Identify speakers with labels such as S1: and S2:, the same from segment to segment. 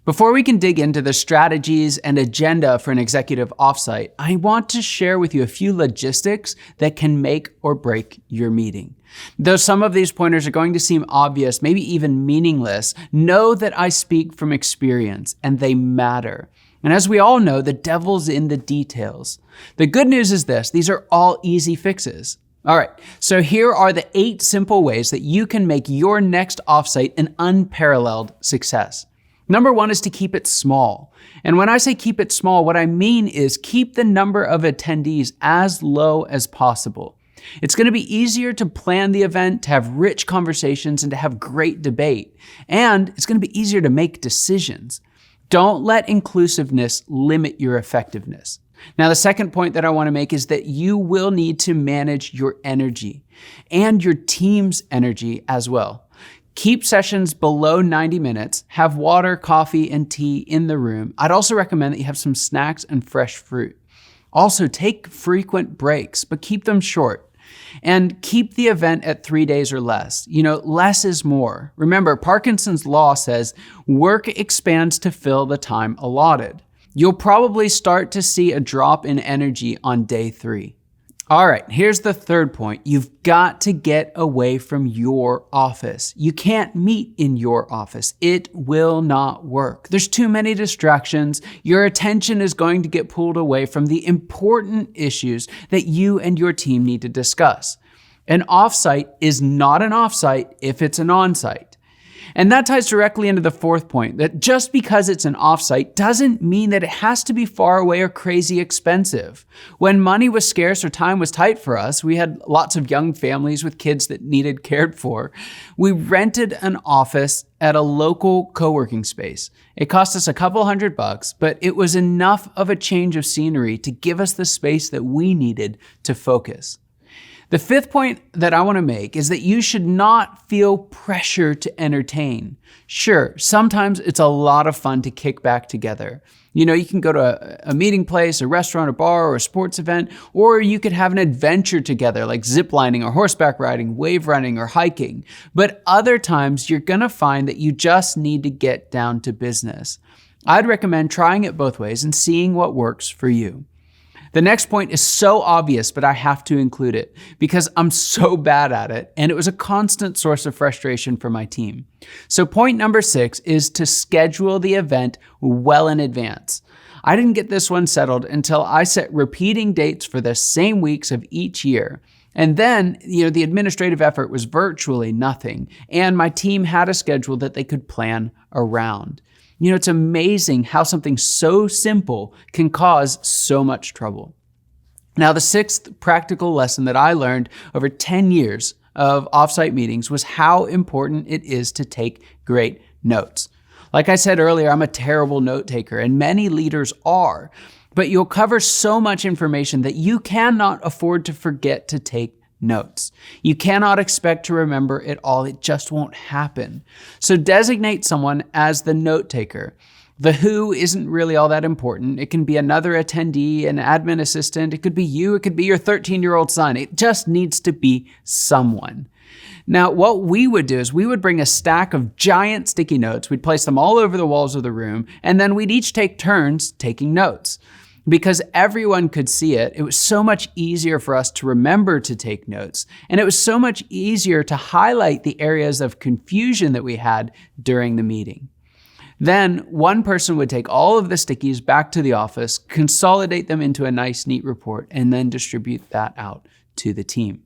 S1: Before we can dig into the strategies and agenda for an executive offsite, I want to share with you a few logistics that can make or break your meeting. Though some of these pointers are going to seem obvious, maybe even meaningless, know that I speak from experience and they matter. And as we all know, the devil's in the details. The good news is this: these are all easy fixes. All right, so here are the 8 simple ways that you can make your next offsite an unparalleled success. Number 1 is to keep it small. And when I say keep it small, what I mean is keep the number of attendees as low as possible. It's going to be easier to plan the event, to have rich conversations, and to have great debate. And it's going to be easier to make decisions. Don't let inclusiveness limit your effectiveness. Now, the second point that I want to make is that you will need to manage your energy and your team's energy as well. Keep sessions below 90 minutes, have water, coffee, and tea in the room. I'd also recommend that you have some snacks and fresh fruit. Also, take frequent breaks, but keep them short. And keep the event at 3 days or less. Less is more. Remember, Parkinson's law says work expands to fill the time allotted. You'll probably start to see a drop in energy on day 3. All right, here's the third point. You've got to get away from your office. You can't meet in your office. It will not work. There's too many distractions. Your attention is going to get pulled away from the important issues that you and your team need to discuss. An offsite is not an offsite if it's an onsite. And that ties directly into the fourth point, that just because it's an offsite doesn't mean that it has to be far away or crazy expensive. When money was scarce or time was tight for us, we had lots of young families with kids that needed cared for. We rented an office at a local co-working space. It cost us a couple $100, but it was enough of a change of scenery to give us the space that we needed to focus. The fifth point that I want to make is that you should not feel pressure to entertain. Sure, sometimes it's a lot of fun to kick back together. You can go to a meeting place, a restaurant, a bar, or a sports event, or you could have an adventure together like ziplining or horseback riding, wave running, or hiking. But other times you're going to find that you just need to get down to business. I'd recommend trying it both ways and seeing what works for you. The next point is so obvious, but I have to include it because I'm so bad at it, and it was a constant source of frustration for my team. So point number 6 is to schedule the event well in advance. I didn't get this one settled until I set repeating dates for the same weeks of each year. And then, the administrative effort was virtually nothing, and my team had a schedule that they could plan around. It's amazing how something so simple can cause so much trouble. Now, the 6th practical lesson that I learned over 10 years of offsite meetings was how important it is to take great notes. Like I said earlier, I'm a terrible note taker, and many leaders are, but you'll cover so much information that you cannot afford to forget to take notes. You cannot expect to remember it all. It just won't happen. So designate someone as the note taker. The who isn't really all that important. It can be another attendee, an admin assistant. It could be you. It could be your 13-year-old son. It just needs to be someone. Now, what we would do is we would bring a stack of giant sticky notes. We'd place them all over the walls of the room, and then we'd each take turns taking notes. Because everyone could see it, it was so much easier for us to remember to take notes. And it was so much easier to highlight the areas of confusion that we had during the meeting. Then one person would take all of the stickies back to the office, consolidate them into a nice, neat report, and then distribute that out to the team.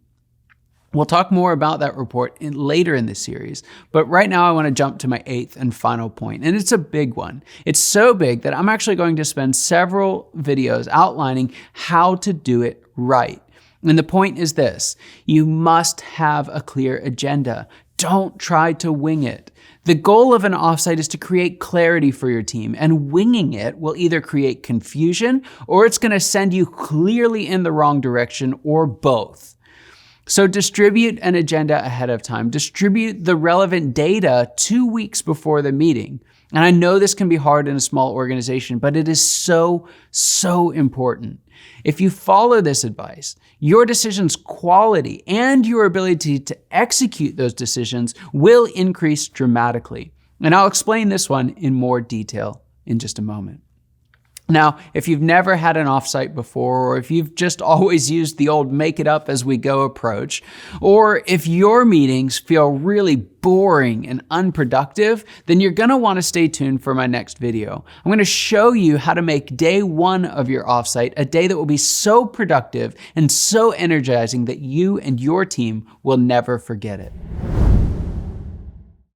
S1: We'll talk more about that report later in the series, but right now I want to jump to my 8th and final point, and it's a big one. It's so big that I'm actually going to spend several videos outlining how to do it right. And the point is this: you must have a clear agenda. Don't try to wing it. The goal of an offsite is to create clarity for your team, and winging it will either create confusion or it's going to send you clearly in the wrong direction, or both. So distribute an agenda ahead of time. Distribute the relevant data 2 weeks before the meeting. And I know this can be hard in a small organization, but it is so, so important. If you follow this advice, your decisions' quality and your ability to execute those decisions will increase dramatically. And I'll explain this one in more detail in just a moment. Now, if you've never had an offsite before, or if you've just always used the old make it up as we go approach, or if your meetings feel really boring and unproductive, then you're gonna wanna stay tuned for my next video. I'm gonna show you how to make day one of your offsite a day that will be so productive and so energizing that you and your team will never forget it.